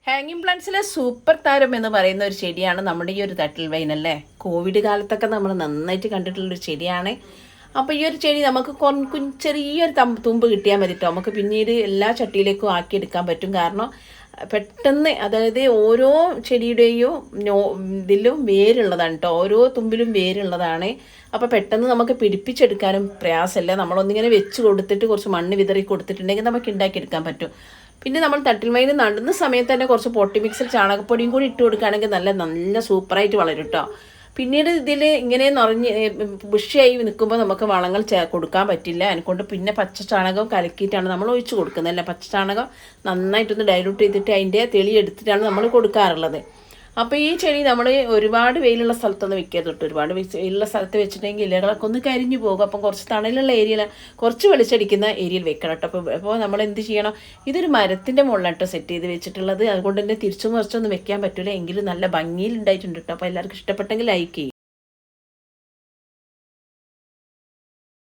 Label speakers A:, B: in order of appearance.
A: ഹാങ്ങിങ് പ്ലാന്റ്സിലെ സൂപ്പർ താരം എന്ന് പറയുന്ന ഒരു ചെടിയാണ് നമ്മുടെ ഈ ഒരു തട്ടിൽ വൈൻ അല്ലേ. കോവിഡ് കാലത്തൊക്കെ നമ്മൾ നന്നായിട്ട് കണ്ടിട്ടുള്ളൊരു ചെടിയാണ്. അപ്പോൾ ഈ ഒരു ചെടി നമുക്ക് ചെറിയൊരു തുമ്പ് കിട്ടിയാൽ മതി കേട്ടോ. നമുക്ക് പിന്നീട് എല്ലാ ചട്ടിയിലേക്കും ആക്കിയെടുക്കാൻ പറ്റും. കാരണം പെട്ടെന്ന്, അതായത് ഓരോ ചെടിയുടെയും ഇതിലും വേരുള്ളതാണ് കേട്ടോ. ഓരോ തുമ്പിലും വേരുള്ളതാണ്. അപ്പോൾ പെട്ടെന്ന് നമുക്ക് പിടിപ്പിച്ചെടുക്കാനും പ്രയാസമല്ല. നമ്മളൊന്നിങ്ങനെ വെച്ച് കൊടുത്തിട്ട് കുറച്ച് മണ്ണ് വിതറി കൊടുത്തിട്ടുണ്ടെങ്കിൽ നമുക്ക് ഉണ്ടാക്കിയെടുക്കാൻ പറ്റും. പിന്നെ നമ്മൾ തട്ടിൽ വൈൻ നടുന്ന സമയത്ത് തന്നെ കുറച്ച് പൊട്ടി മിക്സിൽ ചാണകപ്പൊടിയും കൂടി ഇട്ട് കൊടുക്കുകയാണെങ്കിൽ നല്ല നല്ല സൂപ്പറായിട്ട് വളരും കേട്ടോ. പിന്നീട് ഇതിൽ ഇങ്ങനെ നിറഞ്ഞ് ബുഷിയായി നിൽക്കുമ്പോൾ നമുക്ക് വളങ്ങൾ കൊടുക്കാൻ പറ്റില്ല. അതിനെക്കൊണ്ട് പിന്നെ പച്ച ചാണകം കലക്കിയിട്ടാണ് നമ്മൾ ഒഴിച്ച് കൊടുക്കുന്നത്. അല്ല, പച്ച ചാണകം നന്നായിട്ടൊന്ന് ഡൈലൂട്ട് ചെയ്തിട്ട് അതിൻ്റെ തെളി എടുത്തിട്ടാണ് നമ്മൾ കൊടുക്കാറുള്ളത്. അപ്പോൾ ഈ ചെടി നമ്മൾ ഒരുപാട് വെയിലുള്ള സ്ഥലത്തൊന്ന് വെക്കരുത് കേട്ടോ. ഒരുപാട് വെയിലുള്ള സ്ഥലത്ത് വെച്ചിട്ടുണ്ടെങ്കിൽ ഇലകളൊക്കെ ഒന്ന് കരിഞ്ഞു പോകും. അപ്പം കുറച്ച് തണലുള്ള ഏരിയയിൽ, കുറച്ച് വെളിച്ചടിക്കുന്ന ഏരിയയിൽ വെക്കണം കേട്ടോ. അപ്പോൾ നമ്മൾ എന്ത് ചെയ്യണം, ഇതൊരു മരത്തിൻ്റെ മുകളിലാട്ടോ സെറ്റ് ചെയ്ത് വെച്ചിട്ടുള്ളത്. അതുകൊണ്ട് തന്നെ തിരിച്ചു മറിച്ചൊന്നും വെക്കാൻ പറ്റില്ല. എങ്കിലും നല്ല ഭംഗിയിൽ ഉണ്ടായിട്ടുണ്ട് കേട്ടോ. അപ്പോൾ എല്ലാവർക്കും ഇഷ്ടപ്പെട്ടെങ്കിൽ ലൈക്ക് ചെയ്യും.